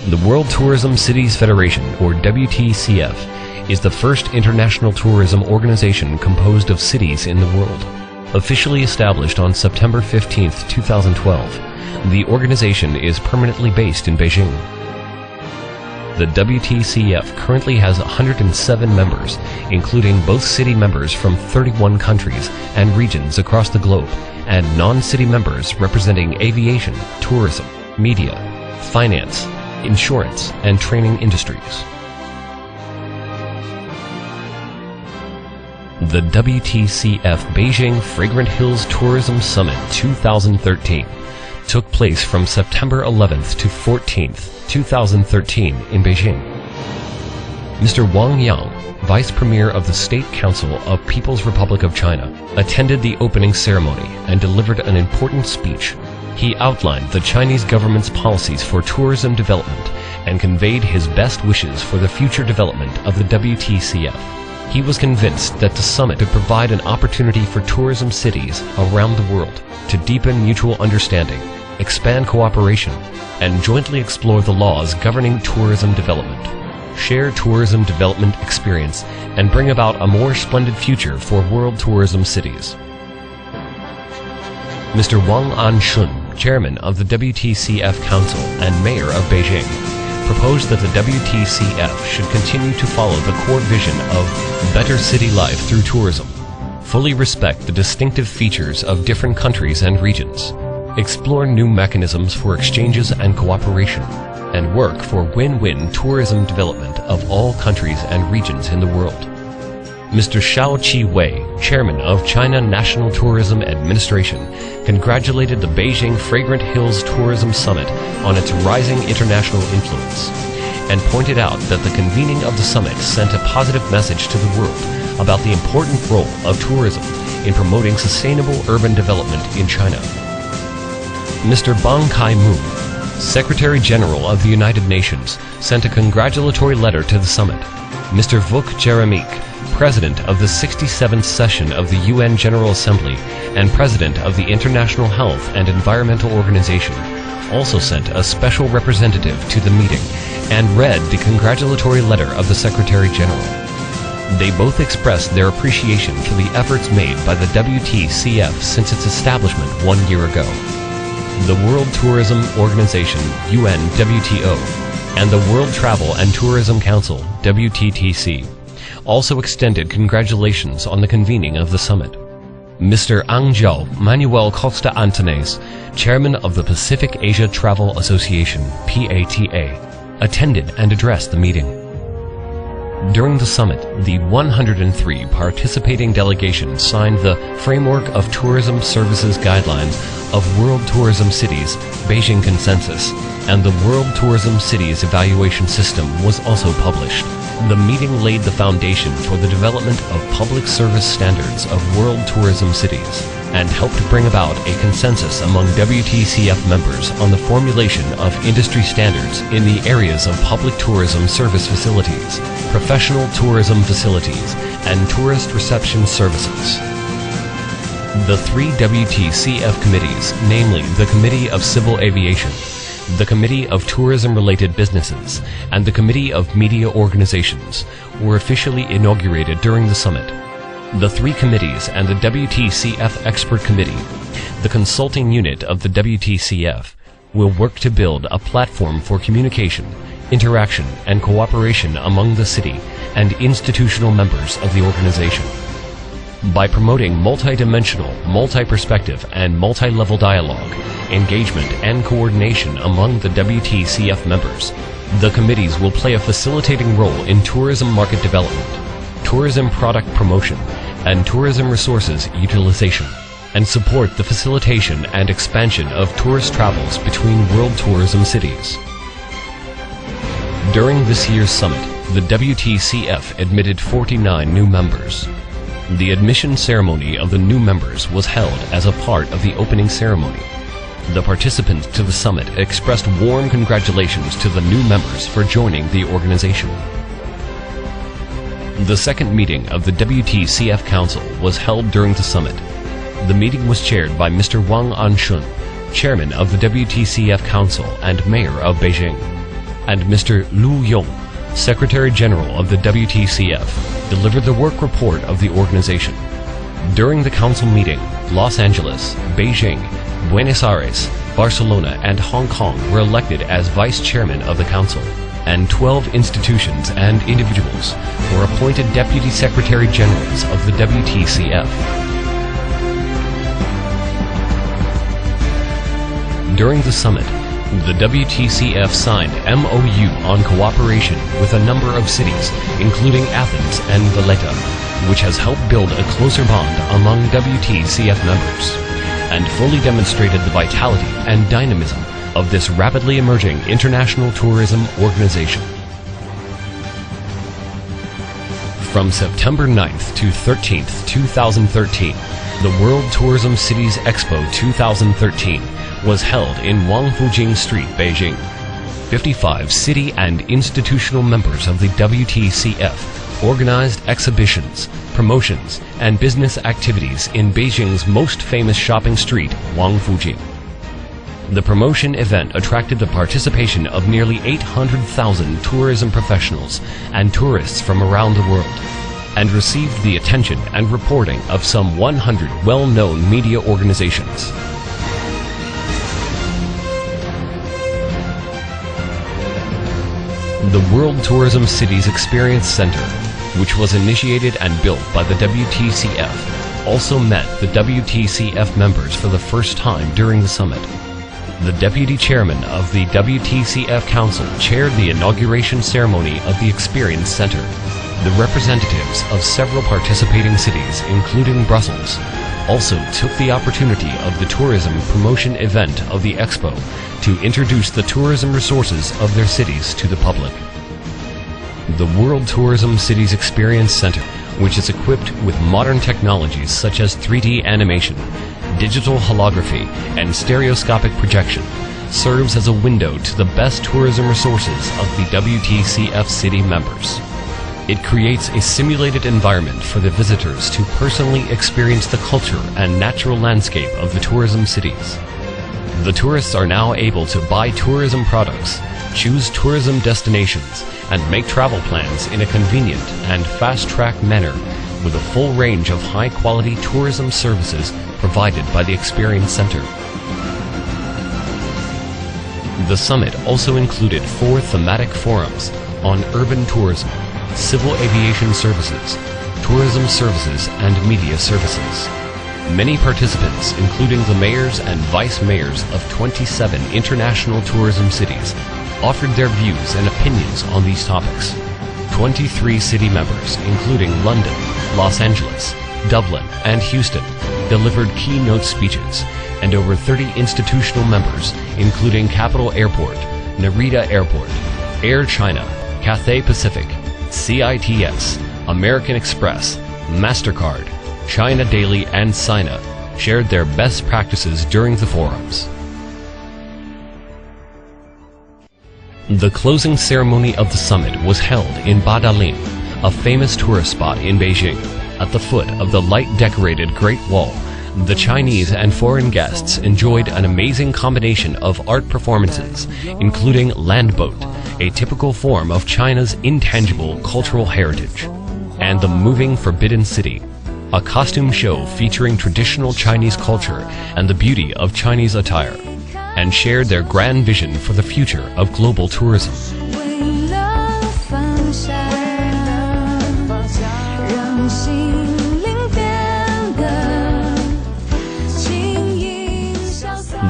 The World Tourism Cities Federation, or WTCF, is the first international tourism organization composed of cities in the world. Officially established on September 15, 2012, the organization is permanently based in Beijing. The WTCF currently has 107 members, including both city members from 31 countries and regions across the globe, and non-city members representing aviation, tourism, media, finance, insurance, and training industries. The WTCF Beijing Fragrant Hills Tourism Summit 2013 took place from September 11th to 14th, 2013 in Beijing. Mr. Wang Yang, Vice Premier of the State Council of People's Republic of China, attended the opening ceremony and delivered an important speech. He outlined the Chinese government's policies for tourism development and conveyed his best wishes for the future development of the WTCF. He was convinced that the summit could provide an opportunity for tourism cities around the world to deepen mutual understanding, expand cooperation, and jointly explore the laws governing tourism development, share tourism development experience, and bring about a more splendid future for world tourism cities. Mr. Wang Anshun, Chairman of the WTCF Council and Mayor of Beijing, proposed that the WTCF should continue to follow the core vision of better city life through tourism, fully respect the distinctive features of different countries and regions, explore new mechanisms for exchanges and cooperation, and work for win-win tourism development of all countries and regions in the world. Mr. Xiao Qi-wei, Chairman of China National Tourism Administration, congratulated the Beijing Fragrant Hills Tourism Summit on its rising international influence, and pointed out that the convening of the summit sent a positive message to the world about the important role of tourism in promoting sustainable urban development in China. Mr. Ban Ki-moon, Secretary General of the United Nations, sent a congratulatory letter to the summit. Mr. Vuk Jeremik, President of the 67th session of the UN General Assembly and President of the International Health and Environmental Organization, also sent a special representative to the meeting and read the congratulatory letter of the Secretary General. They both expressed their appreciation for the efforts made by the WTCF since its establishment 1 year ago. The World Tourism Organization, UNWTO, and the World Travel and Tourism Council, WTTC, also extended congratulations on the convening of the summit. Mr. Angel Manuel Costa Antanes, Chairman of the Pacific Asia Travel Association, PATA, attended and addressed the meeting. During the summit, the 103 participating delegations signed the Framework of Tourism Services Guidelines of World Tourism Cities, Beijing Consensus, and the World Tourism Cities Evaluation System was also published. The meeting laid the foundation for the development of public service standards of world tourism cities and helped bring about a consensus among WTCF members on the formulation of industry standards in the areas of public tourism service facilities, professional tourism facilities, and tourist reception services. The three WTCF committees, namely the Committee of Civil Aviation, the Committee of Tourism-Related Businesses, and the Committee of Media Organizations, were officially inaugurated during the summit. The three committees and the WTCF Expert Committee, the consulting unit of the WTCF, will work to build a platform for communication, interaction, and cooperation among the city and institutional members of the organization. By promoting multidimensional, multi-perspective, and multi-level dialogue, engagement, and coordination among the WTCF members, the committees will play a facilitating role in tourism market development, tourism product promotion, and tourism resources utilization, and support the facilitation and expansion of tourist travels between world tourism cities. During this year's summit, the WTCF admitted 49 new members. The admission ceremony of the new members was held as a part of the opening ceremony. The participants to the summit expressed warm congratulations to the new members for joining the organization. The second meeting of the WTCF Council was held during the summit. The meeting was chaired by Mr. Wang Anshun, Chairman of the WTCF Council and Mayor of Beijing. and Mr. Lu Yong, Secretary General of the WTCF, delivered the work report of the organization. During the council meeting, Los Angeles, Beijing, Buenos Aires, Barcelona, and Hong Kong were elected as vice chairman of the council, and 12 institutions and individuals were appointed deputy secretary generals of the WTCF. During the summit, the WTCF signed MOU on cooperation with a number of cities, including Athens and Valletta, which has helped build a closer bond among WTCF members, and fully demonstrated the vitality and dynamism of this rapidly emerging international tourism organization. From September 9th to 13th, 2013, the World Tourism Cities Expo 2013 was held in Wangfujing Street, Beijing. 55 city and institutional members of the WTCF organized exhibitions, promotions, and business activities in Beijing's most famous shopping street, Wangfujing. The promotion event attracted the participation of nearly 800,000 tourism professionals and tourists from around the world, and received the attention and reporting of some 100 well-known media organizations. The World Tourism Cities Experience Center, which was initiated and built by the WTCF, also met the WTCF members for the first time during the summit. The Deputy Chairman of the WTCF Council chaired the inauguration ceremony of the Experience Center. The representatives of several participating cities, including Brussels, also took the opportunity of the tourism promotion event of the Expo to introduce the tourism resources of their cities to the public. The World Tourism Cities Experience Center, which is equipped with modern technologies such as 3D animation, digital holography, and stereoscopic projection, serves as a window to the best tourism resources of the WTCF city members. It creates a simulated environment for the visitors to personally experience the culture and natural landscape of the tourism cities. The tourists are now able to buy tourism products, choose tourism destinations, and make travel plans in a convenient and fast-track manner with a full range of high-quality tourism services provided by the Experience Center. The summit also included 4 thematic forums on urban tourism, civil aviation services, tourism services, and media services. Many participants, including the mayors and vice mayors of 27 international tourism cities, offered their views and opinions on these topics. 23 city members, including London, Los Angeles, Dublin, and Houston, delivered keynote speeches, and over 30 institutional members, including Capital Airport, Narita Airport, Air China, Cathay Pacific, CITS, American Express, MasterCard, China Daily, and Sina, shared their best practices during the forums. The closing ceremony of the summit was held in Badalin, a famous tourist spot in Beijing. At the foot of the light-decorated Great Wall, the Chinese and foreign guests enjoyed an amazing combination of art performances, including Land Boat, a typical form of China's intangible cultural heritage, and the moving Forbidden City, a costume show featuring traditional Chinese culture and the beauty of Chinese attire, and shared their grand vision for the future of global tourism.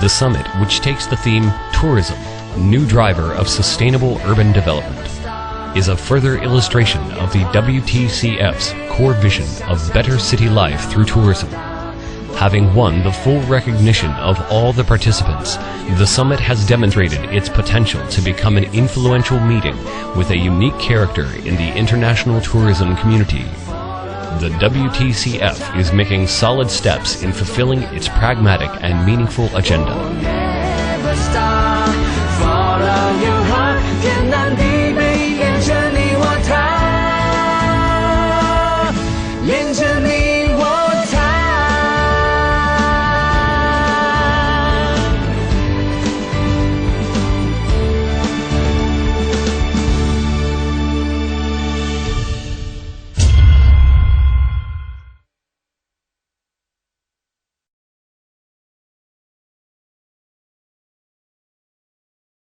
The summit, which takes the theme Tourism, New Driver of Sustainable Urban Development, is a further illustration of the WTCF's core vision of better city life through tourism. Having won the full recognition of all the participants, the summit has demonstrated its potential to become an influential meeting with a unique character in the international tourism community. The WTCF is making solid steps in fulfilling its pragmatic and meaningful agenda.